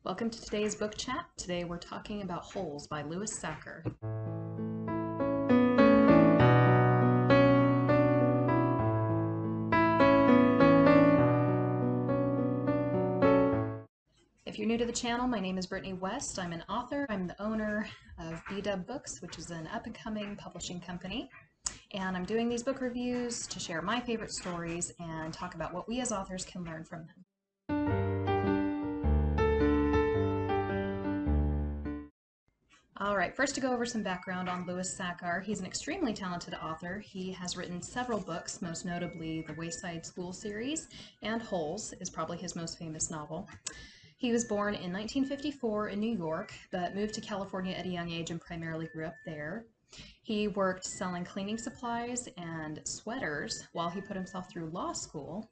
Welcome to today's book chat. Today we're talking about Holes by Sachar. If you're new to the channel, my name is Brittany West. I'm an author. I'm the owner of B-Dub Books, which is an up-and-coming publishing company. And I'm doing these book reviews to share my favorite stories and talk about what we as authors can learn from them. All right, first to go over some background on Sachar. He's an extremely talented author. He has written several books, most notably the Wayside School series, and Holes is probably his most famous novel. He was born in 1954 in New York, but moved to California at a young age and primarily grew up there. He worked selling cleaning supplies and sweaters while he put himself through law school,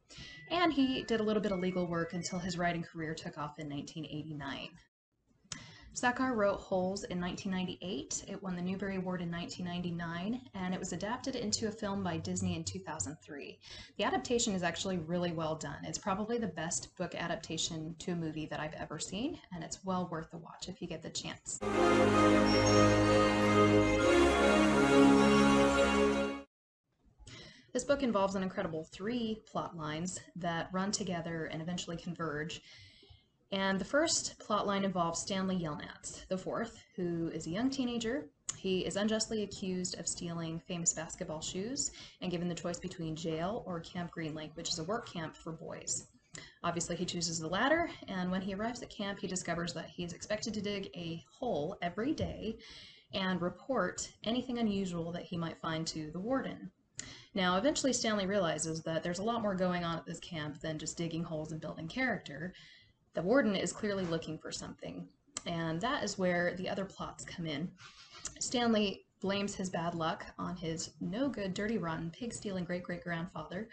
and he did a little bit of legal work until his writing career took off in 1989. Sachar wrote Holes in 1998. It won the Newberry Award in 1999, and it was adapted into a film by Disney in 2003. The adaptation is actually really well done. It's probably the best book adaptation to a movie that I've ever seen, and it's well worth the watch if you get the chance. This book involves an incredible 3 plot lines that run together and eventually converge. And the first plotline involves Stanley Yelnats IV, who is a young teenager. He is unjustly accused of stealing famous basketball shoes and given the choice between jail or Camp Green Lake, which is a work camp for boys. Obviously, he chooses the latter, and when he arrives at camp, he discovers that he is expected to dig a hole every day and report anything unusual that he might find to the warden. Now, eventually, Stanley realizes that there's a lot more going on at this camp than just digging holes and building character. The warden is clearly looking for something, and that is where the other plots come in. Stanley blames his bad luck on his no-good, dirty, rotten, pig-stealing great-great-grandfather,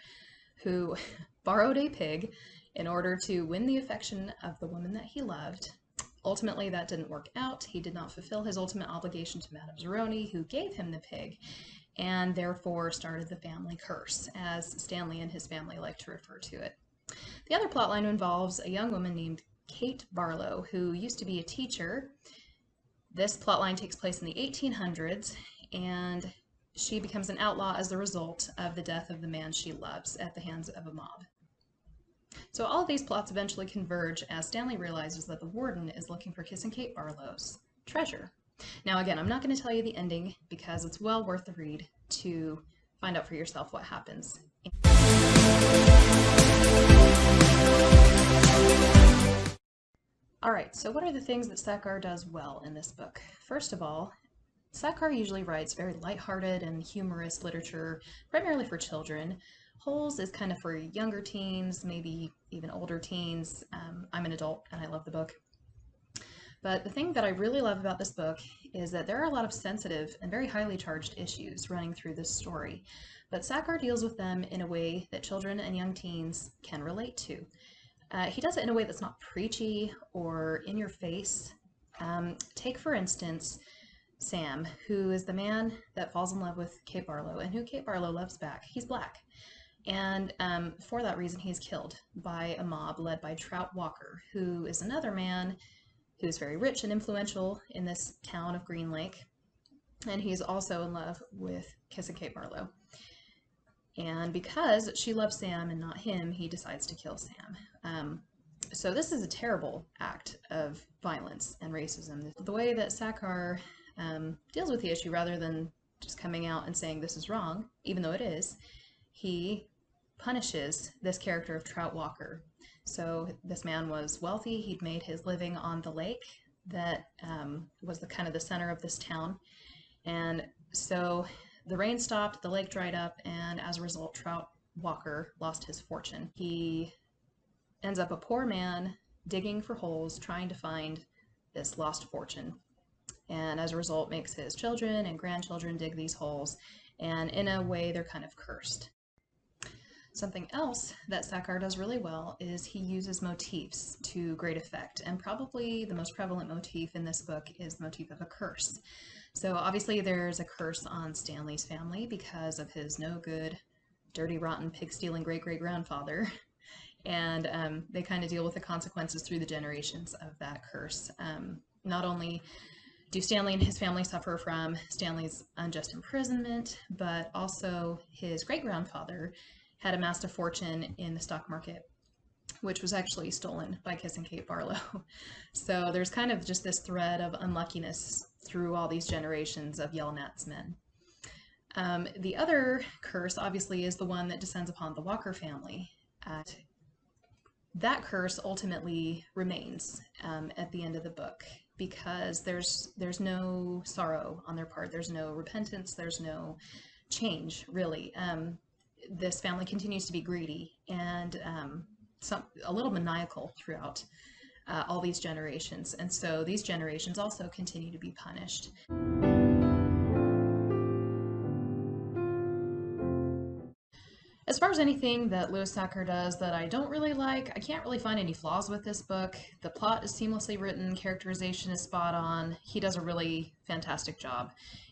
who borrowed a pig in order to win the affection of the woman that he loved. Ultimately, that didn't work out. He did not fulfill his ultimate obligation to Madame Zeroni, who gave him the pig, and therefore started the family curse, as Stanley and his family like to refer to it. The other plotline involves a young woman named Kate Barlow, who used to be a teacher. This plotline takes place in the 1800s, and she becomes an outlaw as the result of the death of the man she loves at the hands of a mob. So all of these plots eventually converge as Stanley realizes that the warden is looking for Kissing Kate Barlow's treasure. Now again, I'm not going to tell you the ending because it's well worth the read to find out for yourself what happens. Alright, so what are the things that Sachar does well in this book? First of all, Sachar usually writes very lighthearted and humorous literature, primarily for children. Holes is kind of for younger teens, maybe even older teens. I'm an adult and I love the book. But the thing that I really love about this book is that there are a lot of sensitive and very highly charged issues running through this story, but Sachar deals with them in a way that children and young teens can relate to. He does it in a way that's not preachy or in your face. Take, for instance, Sam, who is the man that falls in love with Kate Barlow and who Kate Barlow loves back. He's black. And for that reason, he's killed by a mob led by Trout Walker, who is another man who's very rich and influential in this town of Green Lake. And he's also in love with Kissing Kate Barlow. And because she loves Sam and not him, he decides to kill Sam. So this is a terrible act of violence and racism. The way that Sachar deals with the issue, rather than just coming out and saying this is wrong, even though it is, he punishes this character of Trout Walker. So this man was wealthy. He'd made his living on the lake that was the kind of the center of this town. And so the rain stopped, the lake dried up, and as a result, Trout Walker lost his fortune. He ends up a poor man digging for holes, trying to find this lost fortune. And as a result, makes his children and grandchildren dig these holes, and in a way, they're kind of cursed. Something else that Sachar does really well is he uses motifs to great effect, and probably the most prevalent motif in this book is the motif of a curse. So obviously there's a curse on Stanley's family because of his no good, dirty, rotten, pig-stealing great-great-grandfather. and they kind of deal with the consequences through the generations of that curse. Not only do Stanley and his family suffer from Stanley's unjust imprisonment, but also his great-grandfather had amassed a fortune in the stock market, which was actually stolen by Kiss and Kate Barlow. So there's kind of just this thread of unluckiness through all these generations of Yelnats men. The other curse, obviously, is the one that descends upon the Walker family. That curse ultimately remains at the end of the book, because there's no sorrow on their part. There's no repentance. There's no change, really. This family continues to be greedy and a little maniacal throughout all these generations. And so these generations also continue to be punished. As far as anything that Louis Sachar does that I don't really like, I can't really find any flaws with this book. The plot is seamlessly written, characterization is spot on. He does a really fantastic job.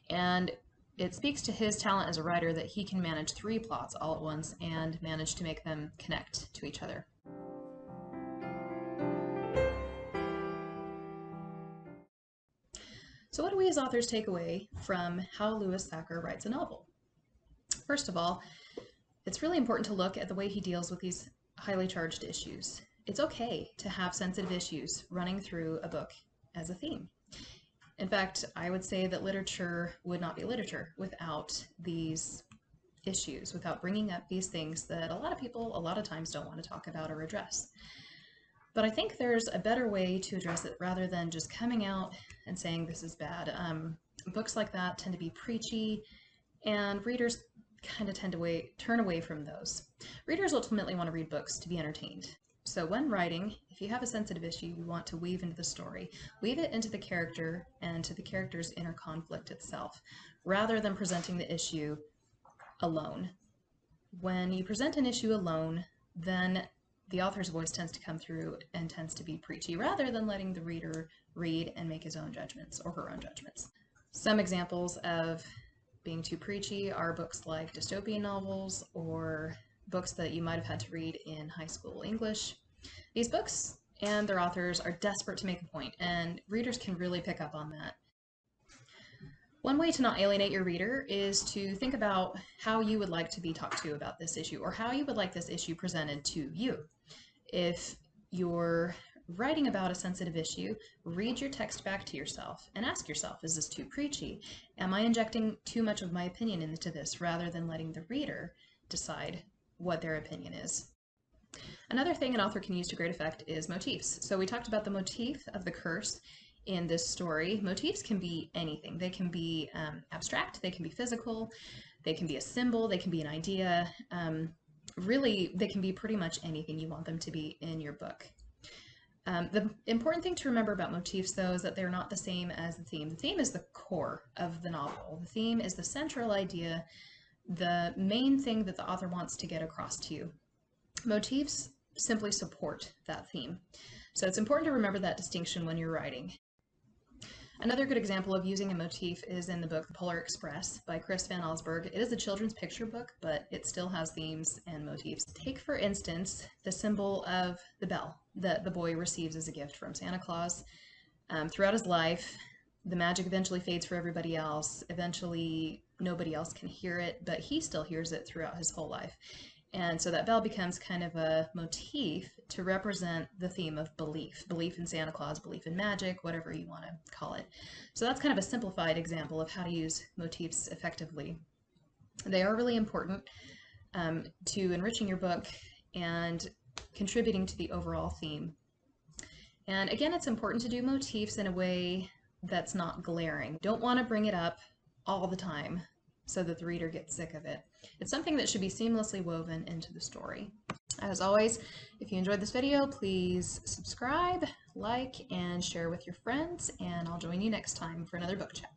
And it speaks to his talent as a writer that he can manage 3 plots all at once and manage to make them connect to each other. So what do we as authors take away from how Louis Sachar writes a novel? First of all, it's really important to look at the way he deals with these highly charged issues. It's okay to have sensitive issues running through a book as a theme. In fact, I would say that literature would not be literature without these issues, without bringing up these things that a lot of people a lot of times don't want to talk about or address. But I think there's a better way to address it rather than just coming out and saying this is bad. Books like that tend to be preachy, and readers kind of tend to turn away from those. Readers ultimately want to read books to be entertained. So when writing, if you have a sensitive issue you want to weave into the story, weave it into the character and to the character's inner conflict itself, rather than presenting the issue alone. When you present an issue alone, then the author's voice tends to come through and tends to be preachy, rather than letting the reader read and make his own judgments or her own judgments. Some examples of being too preachy are books like dystopian novels or books that you might have had to read in high school English. These books and their authors are desperate to make a point, and readers can really pick up on that. One way to not alienate your reader is to think about how you would like to be talked to about this issue, or how you would like this issue presented to you. If you're writing about a sensitive issue, read your text back to yourself and ask yourself, is this too preachy? Am I injecting too much of my opinion into this, rather than letting the reader decide what their opinion is? Another thing an author can use to great effect is motifs. So we talked about the motif of the curse in this story. Motifs can be anything. They can be abstract, they can be physical, they can be a symbol, they can be an idea. Really, they can be pretty much anything you want them to be in your book. The important thing to remember about motifs, though, is that they're not the same as the theme. The theme is the core of the novel. The theme is the central idea, the main thing that the author wants to get across to you. Motifs simply support that theme. So it's important to remember that distinction when you're writing. Another good example of using a motif is in the book The Polar Express by Chris Van Allsburg. It is a children's picture book, but it still has themes and motifs. Take, for instance, the symbol of the bell that the boy receives as a gift from Santa Claus. Throughout his life, the magic eventually fades for everybody else. Eventually, nobody else can hear it, but he still hears it throughout his whole life. And so that bell becomes kind of a motif to represent the theme of belief. Belief in Santa Claus, belief in magic, whatever you want to call it. So that's kind of a simplified example of how to use motifs effectively. They are really important to enriching your book and contributing to the overall theme. And again, it's important to do motifs in a way that's not glaring. Don't want to bring it up all the time so that the reader gets sick of it. It's something that should be seamlessly woven into the story. As always, if you enjoyed this video, please subscribe, like, and share with your friends, and I'll join you next time for another book chat.